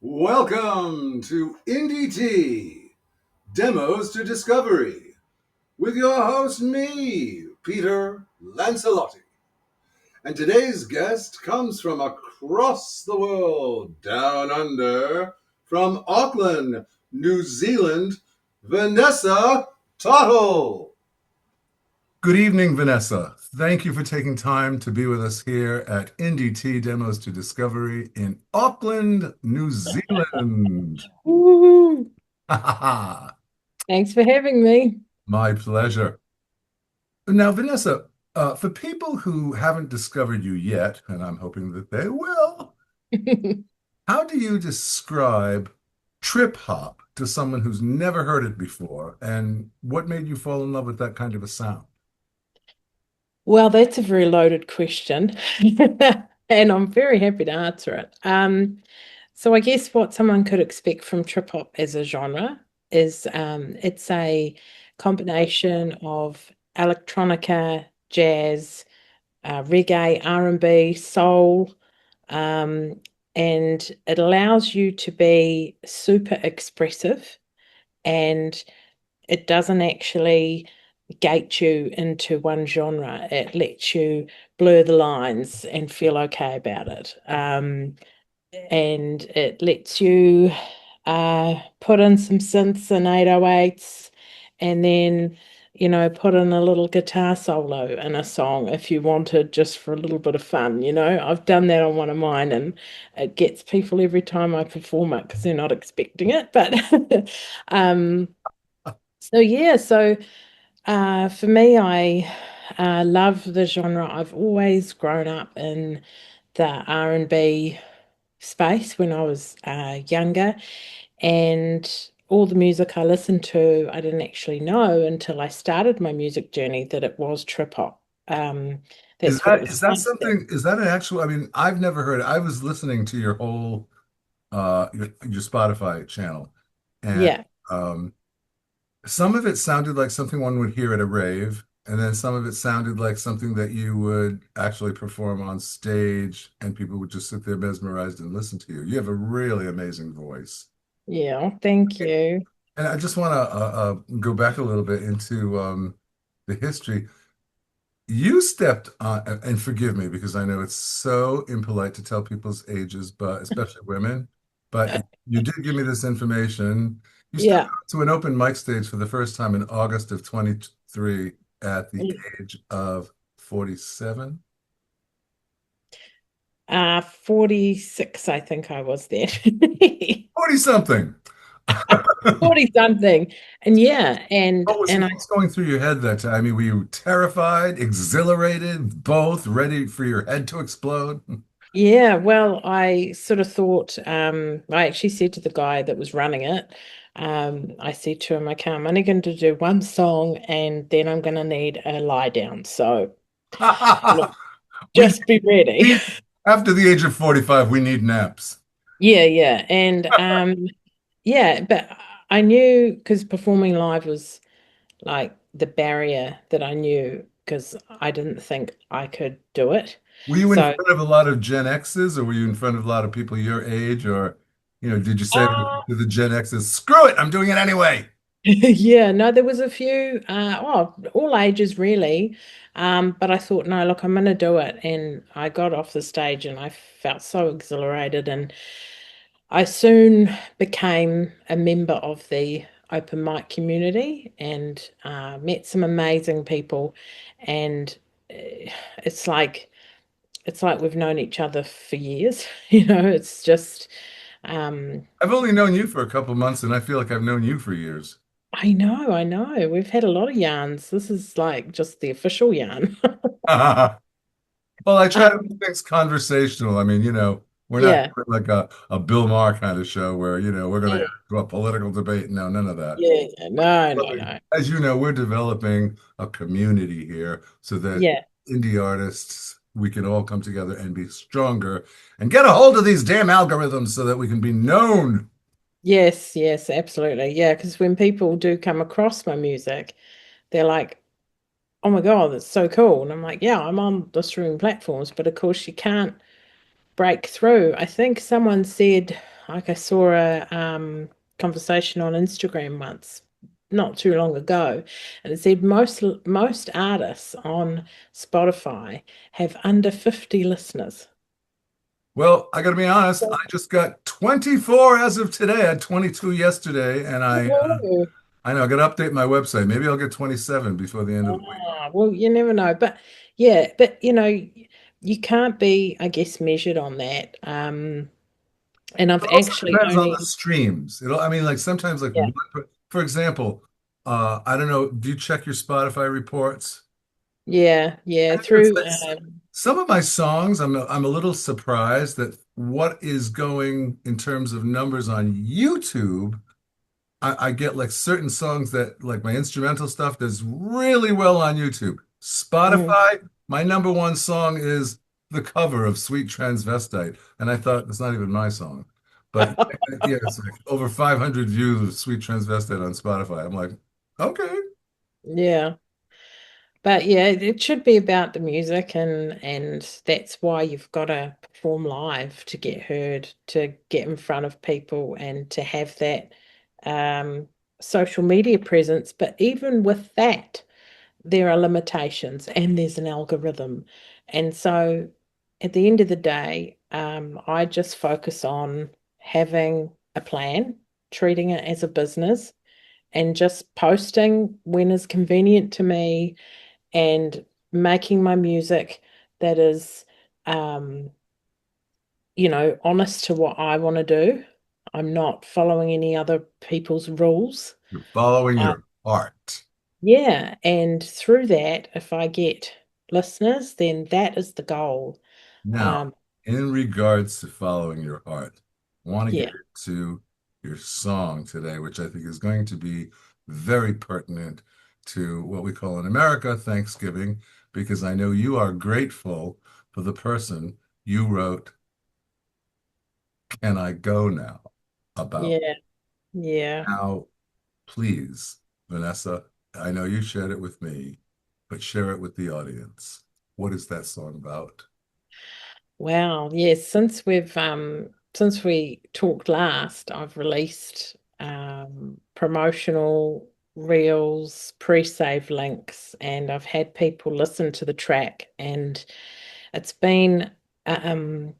Welcome to Indie Tea Demos to Discovery with your host, me, Peter Lancelotti. And today's guest comes from across the world, down under, from Auckland, New Zealand, Vanessa Tottle. Good evening, Vanessa. Thank you for taking time to be with us here at NDT Demos to Discovery in Auckland, New Zealand. Woo! Thanks for having me. My pleasure. Now, Vanessa, for people who haven't discovered you yet, and I'm hoping that they will, how do you describe trip hop to someone who's never heard it before? And what made you fall in love with that kind of a sound? Well, that's a very loaded question, and I'm very happy to answer it. So I guess what someone could expect from trip hop as a genre is it's a combination of electronica, jazz, reggae, R&B, soul, um, and it allows you to be super expressive, and it doesn't actually gate you into one genre. It lets you blur the lines and feel okay about it. And it lets you put in some synths and 808s and then, put in a little guitar solo in a song if you wanted just for a little bit of fun. I've done that on one of mine and it gets people every time I perform it because they're not expecting it. But um, so yeah, so for me, I love the genre. I've always grown up in the R&B space when I was younger, and all the music I listened to, I didn't actually know until I started my music journey that it was trip hop. Is That's what it that was is that like. something, is that an actual, I mean, I've never heard it. I was listening to your whole your Spotify channel, and Yeah. um some of it sounded like something one would hear at a rave, and then some of it sounded like something that you would actually perform on stage, and people would just sit there mesmerized and listen to you. You have a really amazing voice. Yeah. Thank you. And I just want to go back a little bit into the history. You stepped on, and forgive me because I know it's so impolite to tell people's ages, but especially women. But you did give me this information. You stepped Yeah. to an open mic stage for the first time in August of 23 at the age of 47. 46, I think I was then. 40 something. 40 something. And yeah, and and I What's going through your head that time? I mean, were you terrified, exhilarated, both ready for your head to explode? Yeah, well, I sort of thought, I actually said to the guy that was running it, I said to him, okay, I'm only going to do one song and then I'm going to need a lie down. So, look, We just be ready. need, after the age of 45, we need naps. Yeah, yeah. And yeah, but I knew because performing live was like the barrier that I knew because I didn't think I could do it. Were you in So, front of a lot of Gen X's, or were you in front of a lot of people your age? Or, did you say oh, to the Gen X's, screw it, I'm doing it anyway? yeah, no, there was a few, all ages really. But I thought, no, look, I'm going to do it. And I got off the stage and I felt so exhilarated. And I soon became a member of the open mic community and met some amazing people. And it's like, it's like we've known each other for years. It's just, um, I've only known you for a couple months, and I feel like I've known you for years. I know, I know. We've had a lot of yarns. This is like just the official yarn. Well, I try to Um, make things conversational. I mean, we're not yeah, doing like a Bill Maher kind of show where, we're going to yeah, get into a political debate. No, none of that. yeah, yeah. No, no, Developing- no. As you know, we're developing a community here so that Yeah, indie artists, we can all come together and be stronger and get a hold of these damn algorithms so that we can be known. yes, yes, absolutely. Yeah, because when people do come across my music, they're like, oh my God, that's so cool. And I'm like, yeah, I'm on the streaming platforms, but of course you can't break through. I think someone said like I saw a conversation on Instagram once, not too long ago, and it said most artists on Spotify have under 50 listeners. Well, I got to be honest, I just got 24 as of today. I had 22 yesterday, and Whoa. I know I got to update my website. Maybe I'll get 27 before the end of the week. Ah, well, you never know. But yeah, but you can't be, I guess, measured on that. And I've It also actually depends on the only, streams. I mean, like sometimes, like yeah, for example, I don't know. Do you check your Spotify reports? yeah, And it's through, like some of my songs, I'm a little surprised that what is going in terms of numbers on YouTube. I get like certain songs that like my instrumental stuff does really well on YouTube. mm. Spotify, my number one song is the cover of Sweet Transvestite. And I thought it's not even my song. But yeah, it's like over 500 views of Sweet Transvestite on Spotify. I'm like, okay. Yeah. But yeah, it should be about the music, and that's why you've got to perform live to get heard, to get in front of people and to have that um social media presence. But even with that, there are limitations and there's an algorithm. And so at the end of the day, I just focus on having a plan, treating it as a business, and just posting when is convenient to me and making my music that is, um, honest to what I want to do. I'm not following any other people's rules. You're following Uh, your heart. yeah, and through that, if I get listeners, then that is the goal. Now, Um, in regards to following your heart, I want to get yeah, into your song today, which I think is going to be very pertinent to what we call in America Thanksgiving, because I know you are grateful for the person you wrote Can I Go Now about. yeah, yeah. Now, please, Vanessa, I know you shared it with me, but share it with the audience. What is that song about? Wow. Yes, since we talked last, I've released promotional reels, pre-save links, and I've had people listen to the track, and it's been um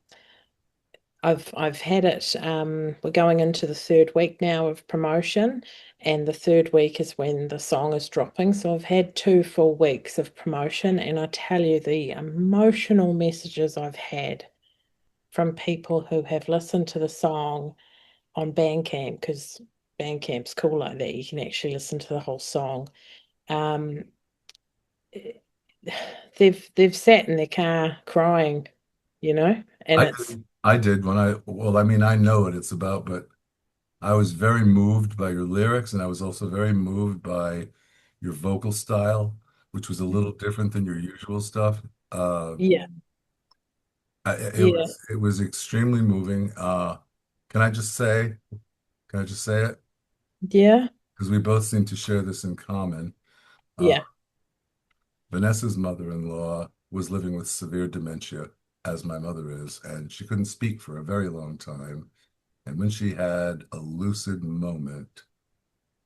I've had it, we're going into the third week now of promotion, and the third week is when the song is dropping. So I've had 2 full weeks of promotion, and I tell you the emotional messages I've had from people who have listened to the song on Bandcamp, because Bandcamp's cool like that. You can actually listen to the whole song. Um, they've sat in their car crying, and I it's did. I did when well, I mean, I know what it's about, but I was very moved by your lyrics, and I was also very moved by your vocal style, which was a little different than your usual stuff. Uh, yeah, yeah, it was extremely moving. Can I just say, can I just say it? yeah, Because we both seem to share this in common. Uh, yeah. Vanessa's mother-in-law was living with severe dementia, as my mother is, and she couldn't speak for a very long time. And when she had a lucid moment,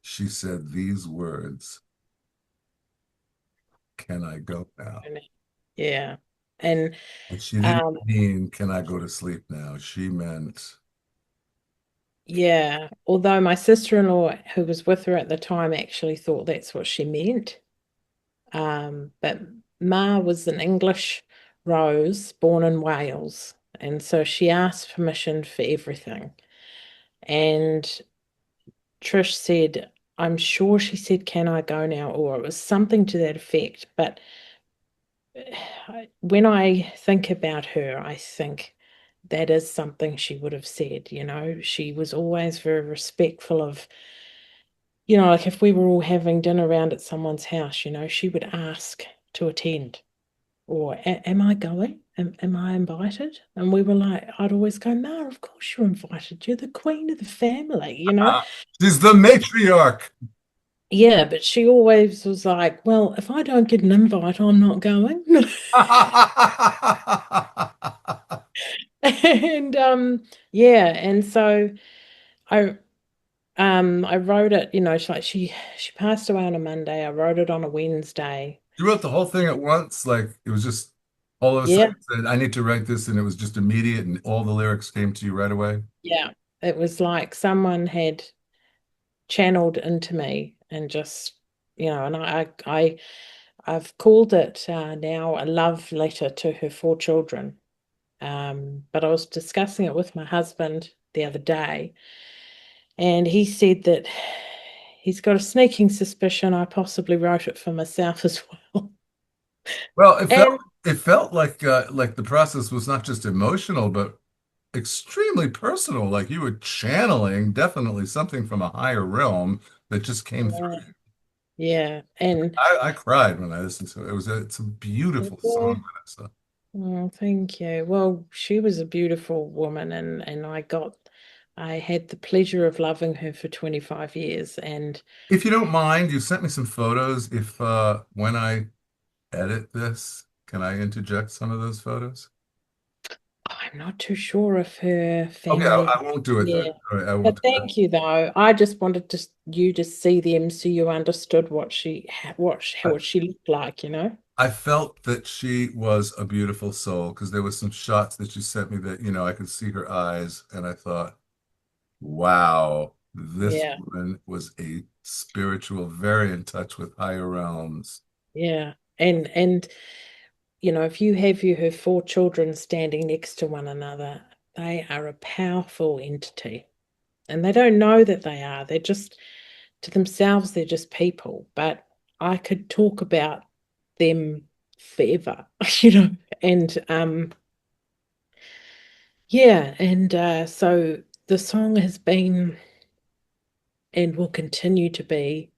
she said these words, Can I go now? Yeah. And And she didn't um mean, Can I go to sleep now? She meant, yeah, although my sister-in-law who was with her at the time actually thought that's what she meant. But Ma was an English Rose born in Wales, and so she asked permission for everything. And Trish said, I'm sure she said, Can I go now? Or it was something to that effect. But when I think about her, I think that is something she would have said. She was always very respectful of, like if we were all having dinner around at someone's house, she would ask to attend. Or am I going? Am I invited? And we were like, I'd always go, Ma, of course you're invited. You're the queen of the family. She's the matriarch. Yeah, but she always was like, well, if I don't get an invite, I'm not going. And yeah, and so I I wrote it, she passed away on a Monday. I wrote it on a Wednesday. You wrote the whole thing at once, like it was just all of a Yeah, sudden said, I need to write this, and it was just immediate, and all the lyrics came to you right away. yeah. It was like someone had channeled into me and just, and I've called it now a love letter to her four children. But I was discussing it with my husband the other day, and he said that he's got a sneaking suspicion I possibly wrote it for myself as well. Well, And it felt like the process was not just emotional, but extremely personal. Like you were channeling definitely something from a higher realm that just came through. yeah, yeah, and I cried when I listened to it. It's a beautiful oh, song, Vanessa. thank you. Well, she was a beautiful woman, and I had the pleasure of loving her for 25 years, and If you don't mind, you sent me some photos. If when I edit this, can I interject some of those photos? I'm not too sure if her Okay, family. I won't do it then. Yeah. All right, I won't But do it. thank you though. I just wanted you to see them so you understood what she looked like. I felt that she was a beautiful soul because there was some shots that you sent me that, I could see her eyes, and I thought, wow, this Yeah. woman was a spiritual, very in touch with higher realms. Yeah. And if you have her four children standing next to one another, they are a powerful entity. And they don't know that they are. They're just to themselves, they're just people. But I could talk about them forever, you know. And yeah, and so the song has been and will continue to be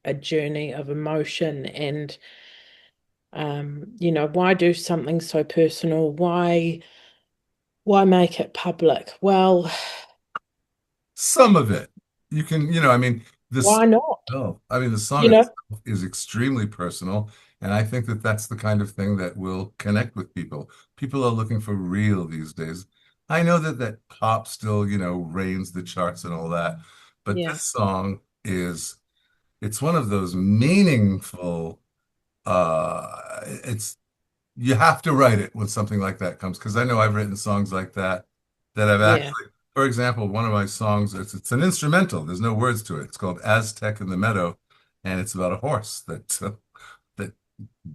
a journey of emotion and why do something so personal? Why make it public? Well, Some of it, I mean, this, why not? oh, I mean, the song You know? itself is extremely personal, and I think that that's the kind of thing that will connect with people. People are looking for real these days. I know that pop still, reigns the charts and all that, but Yeah, this song it's one of those meaningful, it's you have to write it when something like that comes because I know I've written songs like that I've yeah, actually, for example, one of my songs, it's an instrumental. There's no words to it. It's called Aztec in the Meadow, and it's about a horse that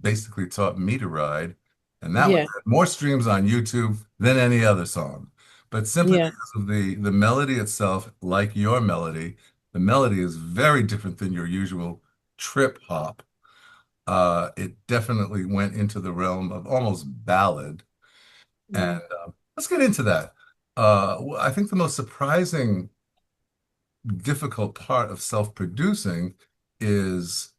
basically taught me to ride, and that one yeah, had more streams on YouTube than any other song. But simply yeah, because of the melody itself, like your melody, the melody is very different than your usual trip hop. It definitely went into the realm of almost ballad. mm. And let's get into that. I think the most surprising, difficult part of self-producing is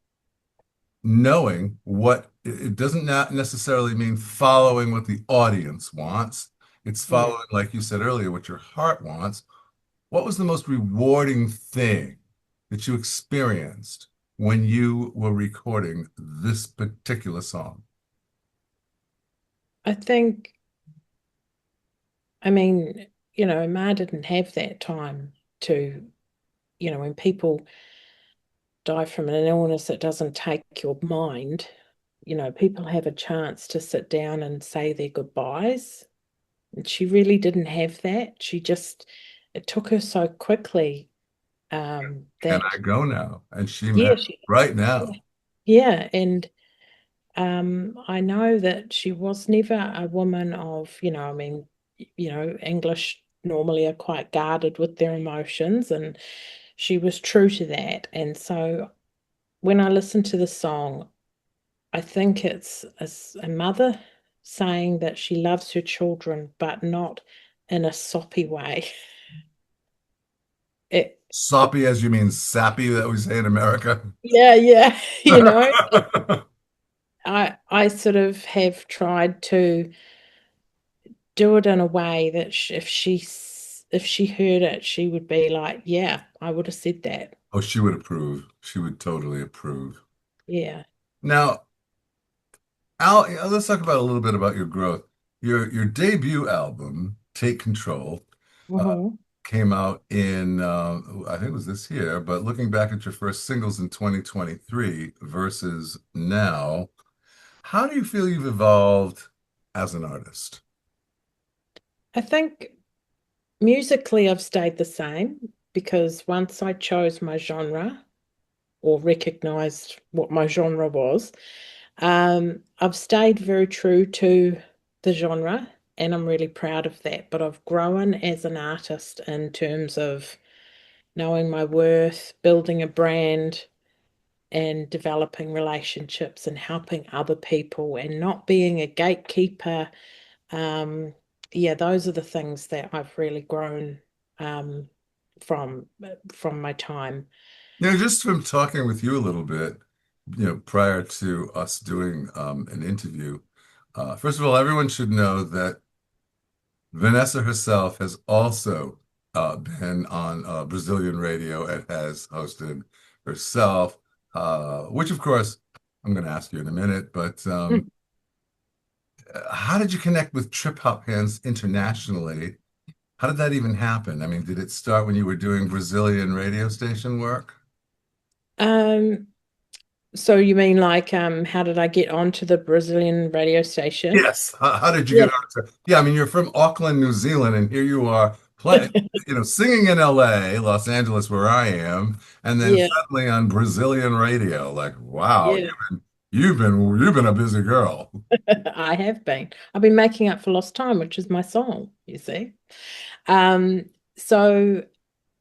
knowing what it doesn't not necessarily mean following what the audience wants. It's Yeah. following, like you said earlier, what your heart wants. What was the most rewarding thing that you experienced when you were recording this particular song? I think, I mean, Ma didn't have that time to, when people die from an illness that doesn't take your mind, people have a chance to sit down and say their goodbyes. And she really didn't have that. It took her so quickly Can that, I go now? And she yeah, meant right yeah, now. yeah. And I know that she was never a woman of, I mean, English normally are quite guarded with their emotions, and she was true to that. And so when I listen to the song, I think it's a mother saying that she loves her children, but not in a soppy way. It, Soppy as you mean sappy that we say in America. yeah, yeah, I sort of have tried to do it in a way that if she heard it, she would be like, "Yeah, I would have said that." Oh, she would approve. She would totally approve. Yeah, Now, Al, let's talk about a little bit about your growth. your debut album, Take Control, uh, Hmm. came out in I think it was this year, but looking back at your first singles in 2023 versus now, how do you feel you've evolved as an artist? I think musically I've stayed the same because once I chose my genre or recognized what my genre was, I've stayed very true to the genre and I'm really proud of that. But I've grown as an artist in terms of knowing my worth, building a brand, and developing relationships and helping other people and not being a gatekeeper. Um, yeah, those are the things that I've really grown um, from my time. Just from talking with you a little bit, prior to us doing an interview, first of all, everyone should know that Vanessa herself has also been on Brazilian radio and has hosted herself, which of course I'm going to ask you in a minute, but how did you connect with trip hop fans internationally? How did that even happen? I mean, did it start when you were doing Brazilian radio station work? Um, so you mean like how did I get onto the Brazilian radio station? Yes. How did you get Yeah. on to? Yeah, I mean, you're from Auckland, New Zealand, and here you are playing, singing in LA, Los Angeles, where I am, and then Yeah, suddenly on Brazilian radio. Like, wow, yeah. you've been a busy girl. I have been. I've been making up for lost time, which is my song, you see. Um, so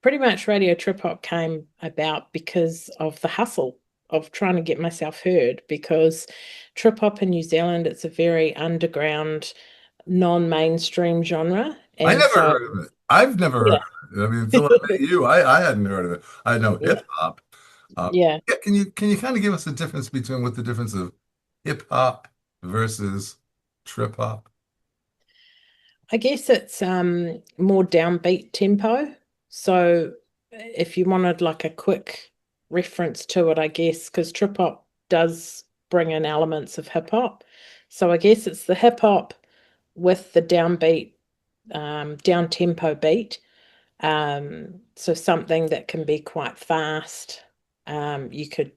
pretty much radio trip hop came about because of the hustle of trying to get myself heard because trip hop in New Zealand, it's a very underground, non-mainstream genre. I And never so heard of it. I've never heard yeah, of it. I mean, until I met you, I hadn't heard of it. I know yeah, hip hop. yeah. Yeah, can you kind of give us a difference between what the difference of hip hop versus trip hop? I guess it's more downbeat tempo. So if you wanted like a quick reference to it, I guess, because trip hop does bring in elements of hip hop. So I guess it's the hip hop with the downbeat, down tempo beat. So something that can be quite fast. You could,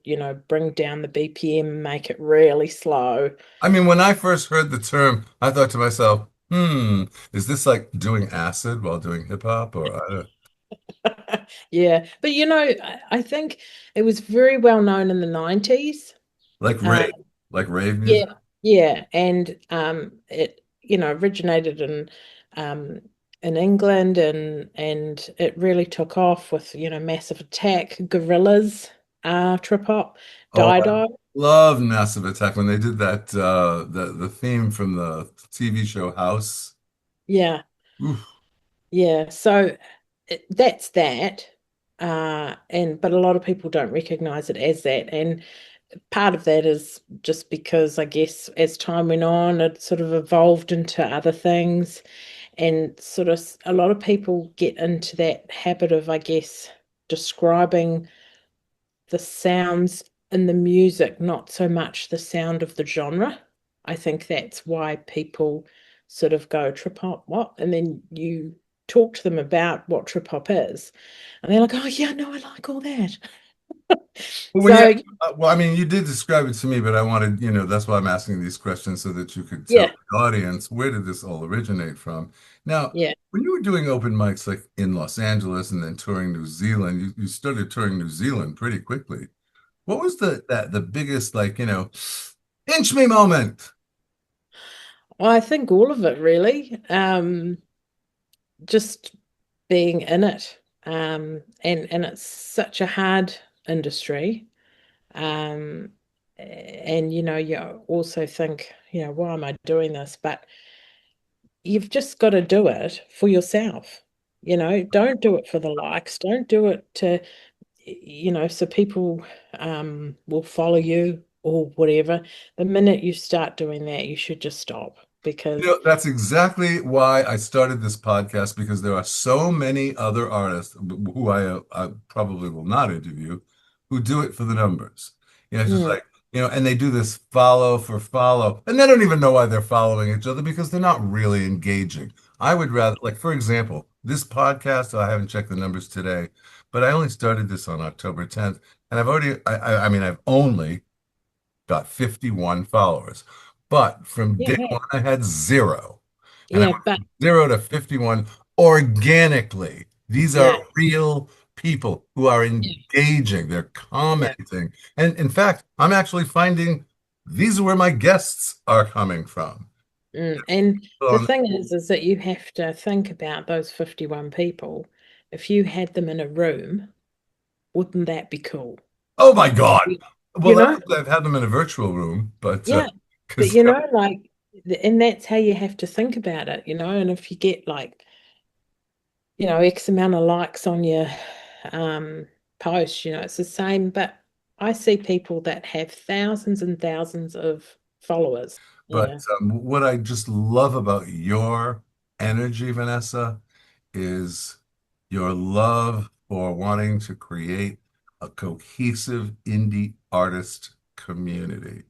bring down the BPM, make it really slow. I mean, when I first heard the term, I thought to myself, is this like doing acid while doing hip hop or Yeah, but I think it was very well known in the 90s. like Uh, rave music? yeah, yeah, and it originated in England and it really took off with Massive Attack, Gorillas, trip hop, Oh, I Dido. love Massive Attack when they did that the theme from the TV show House. Yeah, Oof. yeah. So that's that. But a lot of people don't recognize it as that. And part of that is just because I guess as time went on, it sort of evolved into other things. And sort of a lot of people get into that habit of, I guess, describing the sounds in the music, not so much the sound of the genre. I think that's why people sort of go trip hop, what? And then you talk to them about what trip hop is. And they're like, oh, yeah, no, I like all that. But when you, So, well, I mean, you did describe it to me, but I wanted, that's why I'm asking these questions so that you could tell yeah, the audience where did this all originate from. Now, yeah. when you were doing open mics like in Los Angeles and then touring New Zealand, you started touring New Zealand pretty quickly. What was the biggest like, pinch me moment? Well, I think all of it really. Just being in it. And it's such a hard industry. And you also think, why am I doing this? But you've just got to do it for yourself. Don't do it for the likes. Don't do it so people will follow you or whatever. The minute you start doing that, you should just stop because That's exactly why I started this podcast because there are so many other artists who I probably will not interview who do it for the numbers. It's just mm, like And they do this follow for follow, and they don't even know why they're following each other because they're not really engaging. I would rather, like, for example, this podcast, I haven't checked the numbers today, but I only started this on October 10th, and I mean, I've only got 51 followers. But from day Yeah, one, I had zero. And I yeah, went but from zero to 51 organically. These are yeah, real people who are yeah, engaging, they're yeah. commenting. And in fact, I'm actually finding these are where my guests are coming from. And the So, thing is that you have to think about those 51 people. If you had them in a room, wouldn't that be cool? oh my God. You Well, know, I've had them in a virtual room, but yeah, but because like, and that's how you have to think about it, and if you get like, X amount of likes on your um post, it's the same. But I see people that have thousands and thousands of followers. But Yeah. what I just love about your energy, Vanessa, is your love for wanting to create a cohesive indie artist community.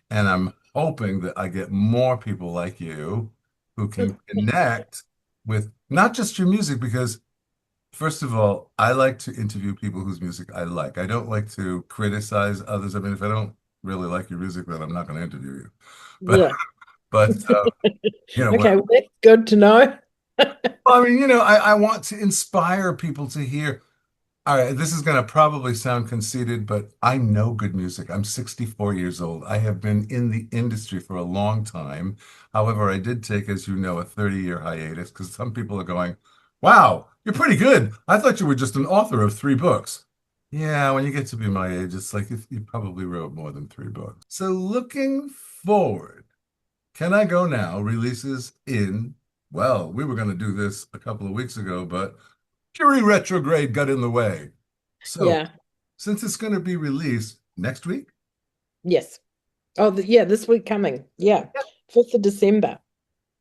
And I'm hoping that I get more people like you who can connect with not just your music, because first of all, I like to interview people whose music I like. I don't like to criticize others. I mean, if I don't really like your music, then I'm not going to interview you. But Yeah. but when Okay, well, that's good to know. I mean, I want to inspire people to hear. All right, this is going to probably sound conceited, but I know good music. I'm 64 years old. I have been in the industry for a long time. However, I did take, as you know, a 30-year hiatus because some people are going, wow, you're pretty good. I thought you were just an author of 3 books. Yeah, when you get to be my age, it's like you probably wrote more than 3 books. So looking forward. Can I Go Now releases well, we were going to do this a couple of weeks ago, but Curie retrograde got in the way. So, Yeah. since it's going to be released next week, Yes. Oh, yeah, this week coming. Yeah. 5th of December.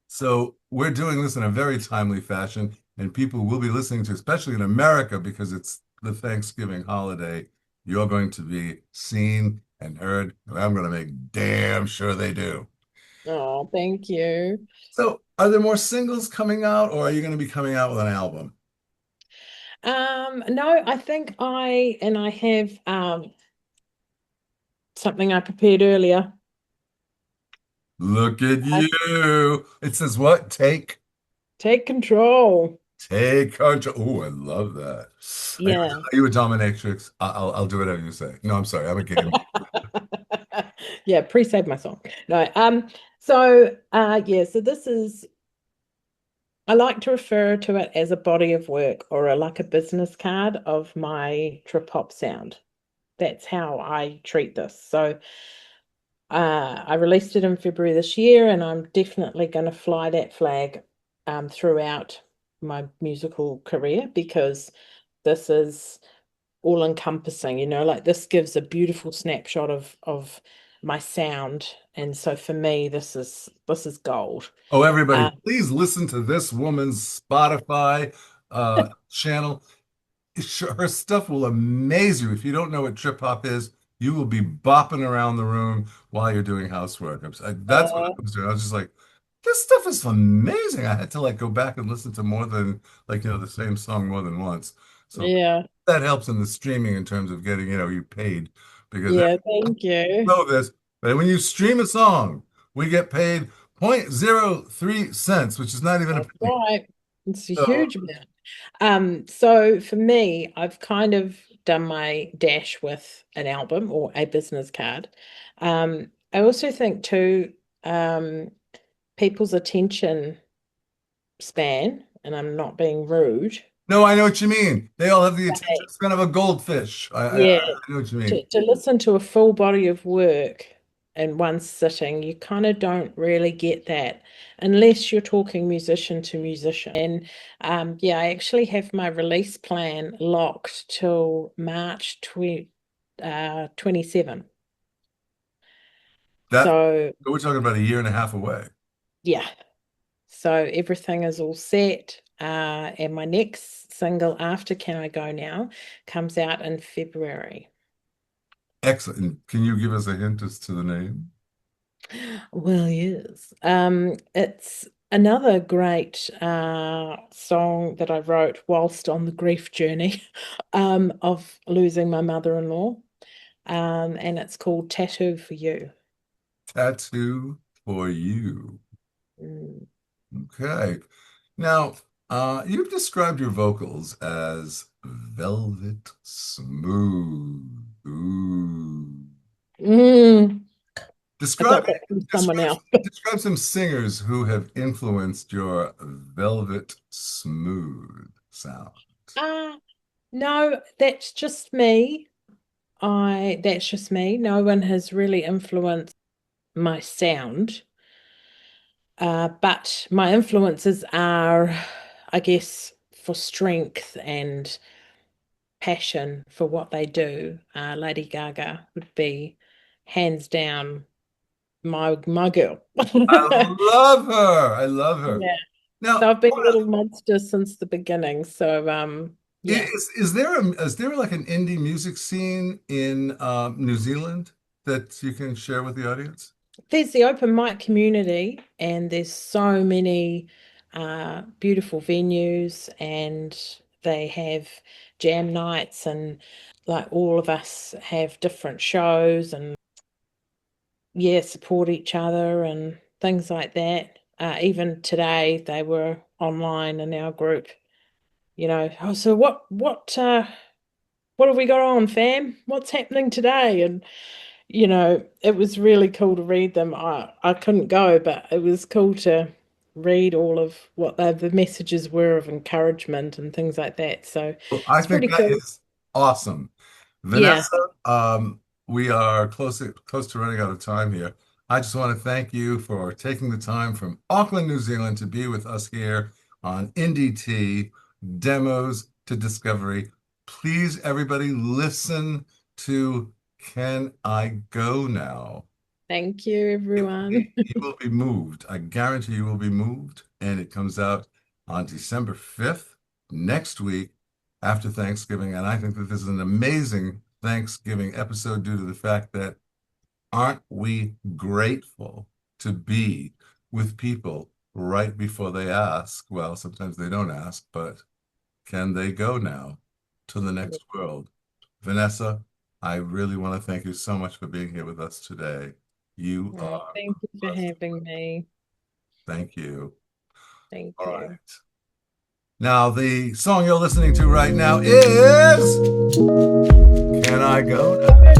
so we're doing this in a very timely fashion, and people will be listening to, especially in America, because it's the Thanksgiving holiday. You're going to be seen and heard, and I'm going to make damn sure they do. Oh, thank you. So, are there more singles coming out, or are you going to be coming out with an album? No, I think I have something I prepared earlier. Look at I you. It says what? take control. Take control. Oh, I love that. Yeah. Are you a dominatrix? I'll do whatever you say. No, I'm sorry. I'm a game. Yeah, pre-save my song. No, so this is I like to refer to it as a body of work or like a business card of my trip hop sound. That's how I treat this. So I released it in February this year, and I'm definitely going to fly that flag throughout my musical career because this is all encompassing, like this gives a beautiful snapshot of my sound. And so for me, this is gold. Oh, everybody, Uh, please listen to this woman's Spotify channel. Her stuff will amaze you. If you don't know what trip hop is, you will be bopping around the room while you're doing housework. That's what I uh, was doing. I was just like, this stuff is amazing. I had to like go back and listen to more than like, the same song more than once. So yeah, that helps in the streaming in terms of getting, you paid because yeah, thank you. know this, but when you stream a song, we get paid 0.03 cents, which is not even a That's penny. right. It's a So, huge amount. So for me, I've kind of done my dash with an album or a business card. I also think too, people's attention span, and I'm not being rude. no, I know what you mean. They all have the attention span of a goldfish. I Yeah, know what you mean. to listen to a full body of work in one sitting, you kind of don't really get that unless you're talking musician to musician. And yeah, I actually have my release plan locked till March 27. That So we're talking about a year and a half away. yeah, so everything is all set. And my next single after Can I Go Now comes out in February. Excellent. Can you give us a hint as to the name? Well, yes. It's another great song that I wrote whilst on the grief journey of losing my mother-in-law. And it's called Tattoo for You. Tattoo for You. Mm. Okay. Now, you've described your vocals as velvet smooth. Ooh. Mm. I Describe got that from someone describe else. describe some singers who have influenced your velvet smooth sound. Ah, no, that's just me. That's just me. No one has really influenced my sound. But my influences are, I guess, for strength and passion for what they do. Lady Gaga would be hands down my girl. I love her. I love her. Yeah. So Now, I've been a little monster since the beginning. So yeah. is there like an indie music scene in New Zealand that you can share with the audience? There's the open mic community, and there's so many beautiful venues, and they have jam nights, and like all of us have different shows, and yeah, support each other and things like that. Even today, they were online in our group. Oh, so what have we got on, fam? What's happening today? And it was really cool to read them. I couldn't go, but it was cool to read all of what the messages were of encouragement and things like that. So Well, I it's think pretty that cool. is awesome. Yeah, Vanessa, we are close to running out of time here. I just want to thank you for taking the time from Auckland, New Zealand to be with us here on NDT Demos to Discovery. Please, everybody, listen to Can I Go Now? thank you, everyone. You will be moved. I guarantee you will be moved. And it comes out on December 5th, next week after Thanksgiving. And I think that this is an amazing Thanksgiving episode due to the fact that aren't we grateful to be with people right before they ask? Well, sometimes they don't ask, but can they go now to the next world? Vanessa, I really want to thank you so much for being here with us today. You Oh, are thank you for blessed. having me. Thank you. Thank All right. you. Now, the song you're listening to right now is Can I Go Now?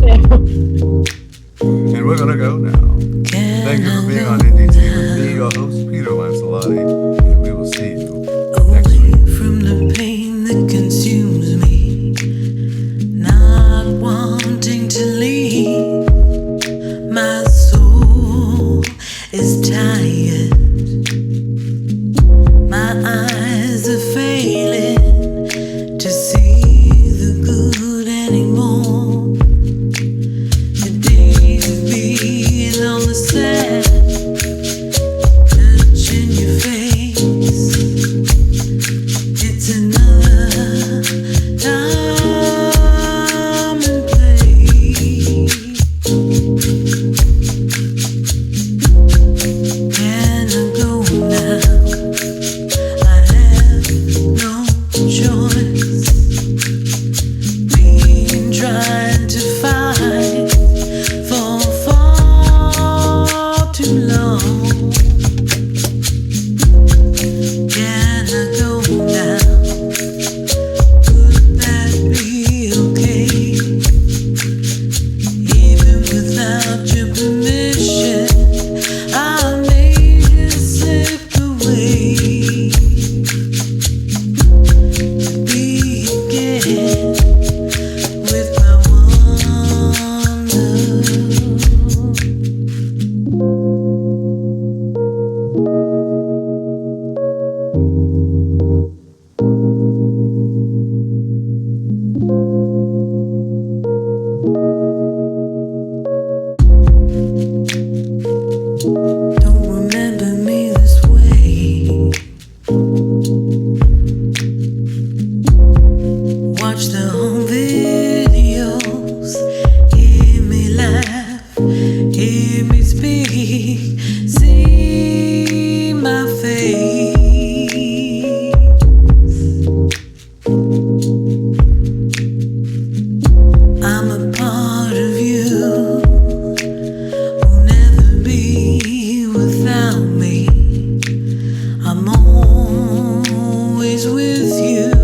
And we're going to go now. Thank you for being on NDT with me, your host, Peter Lancelotti, and we will see you next week. From the pain that consumes me, not wanting to leave, my soul is tired. My eyes are failing to see the good anymore. The days of being on the sand, touching your face. days with you.